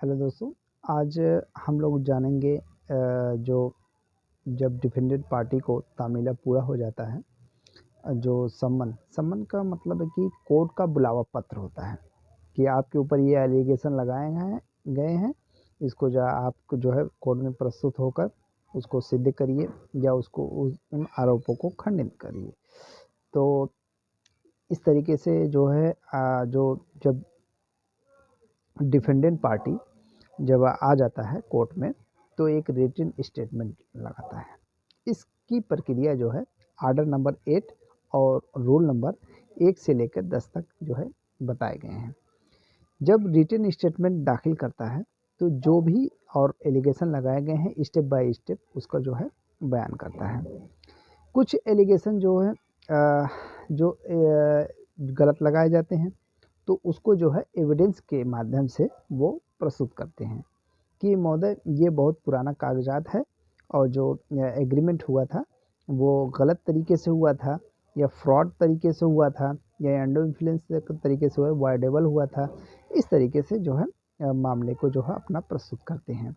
Hello दोस्तों, आज हम लोग जानेंगे जो जब डिफेंडेड पार्टी को तामीला पूरा हो जाता है, जो सम्मन सम्मन का मतलब है कि कोर्ट का बुलावा पत्र होता है कि आपके ऊपर ये एलिगेशन लगाए गए हैं। इसको आप जो है कोर्ट में प्रस्तुत होकर उसको सिद्ध करिए या उसको उन आरोपों को खंडित करिए। तो इस तरीके से जो है जो जब डिफेंडेंट पार्टी जब आ जाता है कोर्ट में, तो एक रिटन स्टेटमेंट लगाता है। इसकी प्रक्रिया जो है आर्डर नंबर 8 और रूल नंबर 1 से लेकर 10 तक जो है बताए गए हैं। जब रिटन स्टेटमेंट दाखिल करता है, तो जो भी और एलिगेशन लगाए गए हैं स्टेप बाय स्टेप उसका जो है बयान करता है। कुछ एलिगेशन जो है गलत लगाए जाते हैं, तो उसको जो है एविडेंस के माध्यम से वो प्रस्तुत करते हैं कि महोदय ये बहुत पुराना कागजात है और जो एग्रीमेंट हुआ था वो गलत तरीके से हुआ था या फ्रॉड तरीके से हुआ था या अंडर इन्फ्लुएंस तरीके से हुआ, वाइडेबल हुआ था। इस तरीके से जो है मामले को जो है अपना प्रस्तुत करते हैं।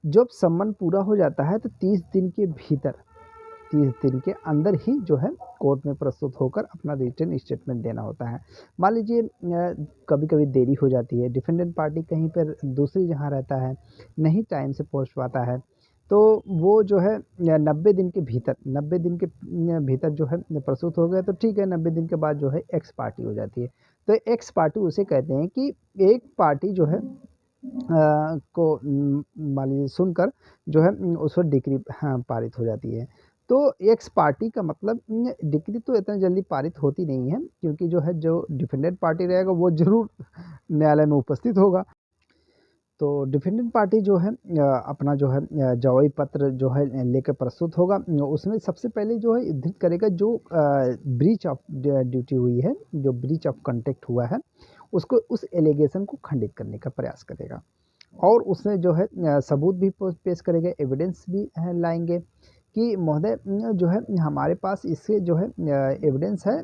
जब सम्मन पूरा हो जाता है तो 30 दिन के अंदर ही जो है कोर्ट में प्रस्तुत होकर अपना रिटन स्टेटमेंट देना होता है। मान लीजिए कभी-कभी देरी हो जाती है, डिफेंडेंट पार्टी कहीं पर दूसरी जगह रहता है, नहीं टाइम से पहुँच पाता है, तो वो जो है 90 दिन के भीतर जो है प्रस्तुत हो गया तो ठीक है, 90 दिन के बाद जो है एक्स पार्टी हो जाती है। तो एक्स पार्टी उसे कहते हैं कि एक पार्टी जो है मान लीजिए सुनकर जो है उस पर डिक्री पारित हो जाती है। तो एक्स पार्टी का मतलब डिक्री तो इतना जल्दी पारित होती नहीं है, क्योंकि जो है जो डिफेंडेंट पार्टी रहेगा वो ज़रूर न्यायालय में उपस्थित होगा। तो डिफेंडेंट पार्टी जो है अपना जो है जवाबी पत्र जो है लेकर प्रस्तुत होगा। उसमें सबसे पहले जो है उद्धृत करेगा जो ब्रीच ऑफ ड्यूटी हुई है, जो ब्रीच ऑफ कॉन्ट्रैक्ट हुआ है, उसको उस एलिगेशन को खंडित करने का प्रयास करेगा। और उसमें जो है सबूत भी पेश करेंगे, एविडेंस भी लाएंगे कि महोदय जो है हमारे पास इससे जो है एविडेंस है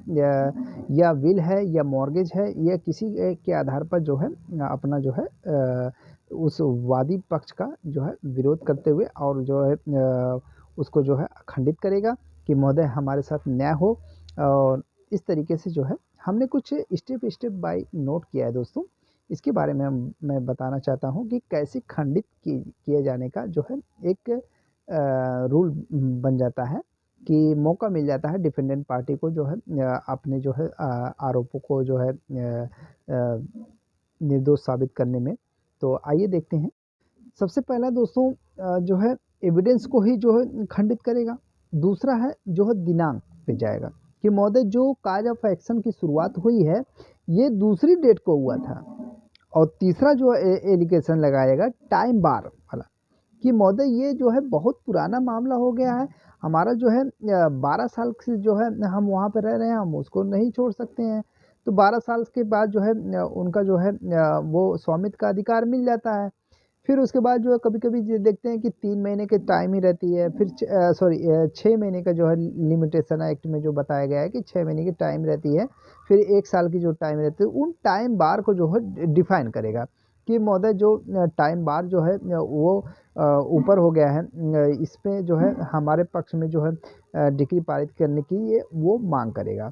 या विल है या मॉर्गेज है या किसी के आधार पर जो है अपना जो है उस वादी पक्ष का जो है विरोध करते हुए और जो है उसको जो है खंडित करेगा कि महोदय हमारे साथ न्याय हो। और इस तरीके से जो है हमने कुछ स्टेप बाय नोट किया है दोस्तों। इसके बारे में मैं बताना चाहता हूँ कि कैसे खंडित किए जाने का जो है एक रूल बन जाता है कि मौका मिल जाता है डिफेंडेंट पार्टी को जो है अपने जो है आरोपों को जो है निर्दोष साबित करने में। तो आइए देखते हैं। सबसे पहला दोस्तों जो है एविडेंस को ही जो है खंडित करेगा। दूसरा है जो है दिनांक पे जाएगा कि महोदय जो काज ऑफ एक्शन की शुरुआत हुई है ये दूसरी डेट को हुआ था। और तीसरा जो एलिगेशन लगाएगा टाइम बार वाला कि महोदय ये जो है बहुत पुराना मामला हो गया है, हमारा जो है 12 साल से जो है हम वहाँ पे रह रहे हैं, हम उसको नहीं छोड़ सकते हैं। तो 12 साल के बाद जो है उनका जो है वो स्वामित्व का अधिकार मिल जाता है। फिर उसके बाद जो है कभी-कभी ये देखते हैं कि 3 महीने की टाइम ही रहती है, फिर 6 महीने का जो है लिमिटेशन एक्ट में जो बताया गया है कि 6 महीने की टाइम रहती है, फिर 1 साल की जो टाइम रहती है, उन टाइम बार को जो है डिफ़ाइन करेगा कि महोदय जो टाइम बार जो है वो ऊपर हो गया है, इसमें जो है हमारे पक्ष में जो है डिक्री पारित करने की ये वो माँग करेगा।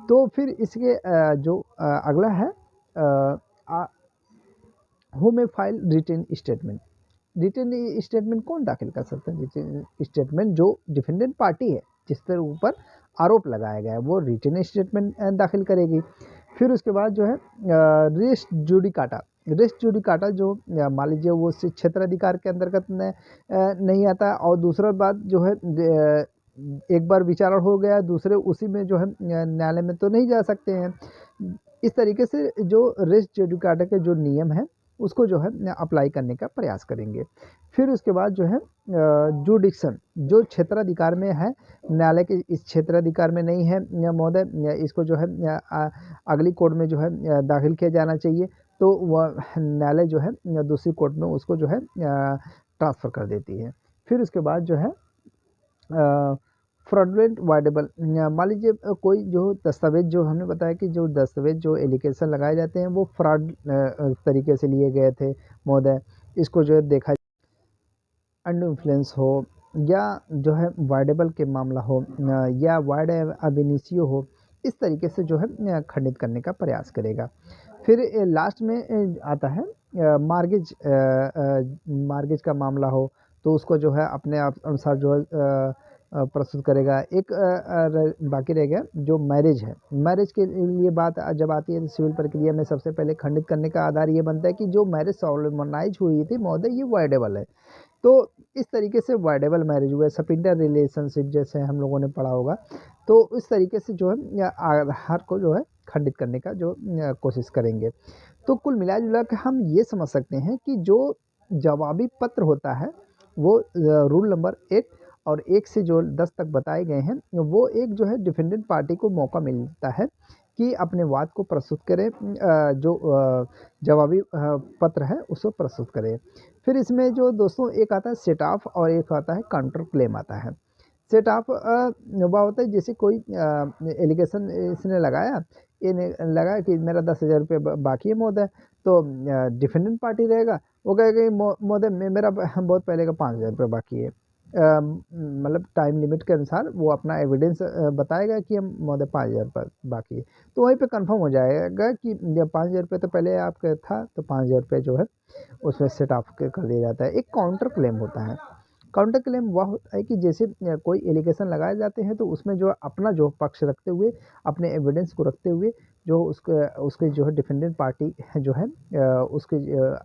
तो फिर इसके जो अगला है अ, who may file written statement. Written statement कौन दाखिल कर सकता है? रिटन स्टेटमेंट जो डिफेंडेंट पार्टी है, जिस पर ऊपर आरोप लगाया गया है, वो रिटन स्टेटमेंट दाखिल करेगी। फिर उसके बाद जो है रेस जुडिकाटा जो मान लीजिए वो क्षेत्राधिकार के अंतर्गत नहीं आता। और दूसरा बात जो है एक बार विचारण हो गया, दूसरे उसी में जो है न्यायालय में तो नहीं जा सकते हैं। इस तरीके से जो रेस जुडिकाटा के जो नियम है उसको जो है अप्लाई करने का प्रयास करेंगे। फिर उसके बाद जो है जुडिक्शन जो क्षेत्राधिकार में है, न्यायालय के इस क्षेत्राधिकार में नहीं है महोदय, इसको जो है अगली कोर्ट में जो है दाखिल किया जाना चाहिए। तो वह न्यायालय जो है दूसरी कोर्ट में उसको जो है ट्रांसफ़र कर देती है। फिर उसके बाद जो है फ्रॉडुलेंट वाइडेबल मान लीजिए कोई जो दस्तावेज जो हमने बताया कि जो दस्तावेज जो एलिगेशन लगाए जाते हैं वो फ्रॉड तरीके से लिए गए थे महोदय, इसको जो है देखा अंडर इन्फ्लुएंस हो या जो है वाइडेबल के मामला हो या वाइड अब इनिशियो हो, इस तरीके से जो है खंडित करने का प्रयास करेगा। फिर लास्ट में आता है मार्गेज का मामला हो तो उसको जो है अपने आप अनुसार जो है प्रस्तुत करेगा। एक बाकी रह गया जो मैरिज है। मैरिज के लिए बात जब आती है तो सिविल प्रक्रिया में सबसे पहले खंडित करने का आधार ये बनता है कि जो मैरिज सॉलोमनाइज हुई थी महोदय, ये वाइडेबल है। तो इस तरीके से वाइडेबल मैरिज हुआ, सपिंडर रिलेशनशिप जैसे हम लोगों ने पढ़ा होगा। तो इस तरीके से जो है आधार को जो है खंडित करने का जो कोशिश करेंगे। तो कुल मिला-जुला के हम ये समझ सकते हैं कि जो जवाबी पत्र होता है वो रूल नंबर 1 और 1 से जो 10 तक बताए गए हैं, वो एक जो है डिफेंडेंट पार्टी को मौका मिलता है कि अपने वाद को प्रस्तुत करें, जो जवाबी पत्र है उसको प्रस्तुत करें। फिर इसमें जो दोस्तों एक आता है सेट ऑफ और एक आता है काउंटर क्लेम आता है। सेट ऑफ वह होता है जैसे कोई एलिगेशन इसने लगाया, इन्हें लगा कि मेरा 10,000 रुपये बाकी है महोदय, तो डिफेंडेंट पार्टी रहेगा, वो कहेगा कि महोदय मेरा बहुत पहले का 5,000 रुपये बाकी है। मतलब टाइम लिमिट के अनुसार वो अपना एविडेंस बताएगा कि हम महोदय 5,000 रुपये बाकी है। तो वहीं पे कंफर्म हो जाएगा कि जब 5,000 रुपये तो पहले आपका था, तो 5,000 रुपये जो है उसमें सेट ऑफ कर दिया जाता है। एक काउंटर क्लेम होता है। काउंटर क्लेम वह होता है कि जैसे कोई एलिगेशन लगाए जाते हैं तो उसमें जो अपना जो पक्ष रखते हुए, अपने एविडेंस को रखते हुए जो उसके जो है डिफेंडेंट पार्टी जो है उसके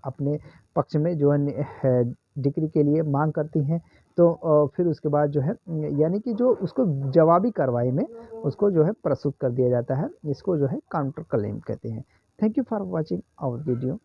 अपने पक्ष में जो है डिक्री के लिए मांग करती हैं। तो फिर उसके बाद जो है यानी कि जो उसको जवाबी कार्रवाई में उसको जो है प्रस्तुत कर दिया जाता है। इसको जो है काउंटर क्लेम कहते हैं। Thank you for watching our video.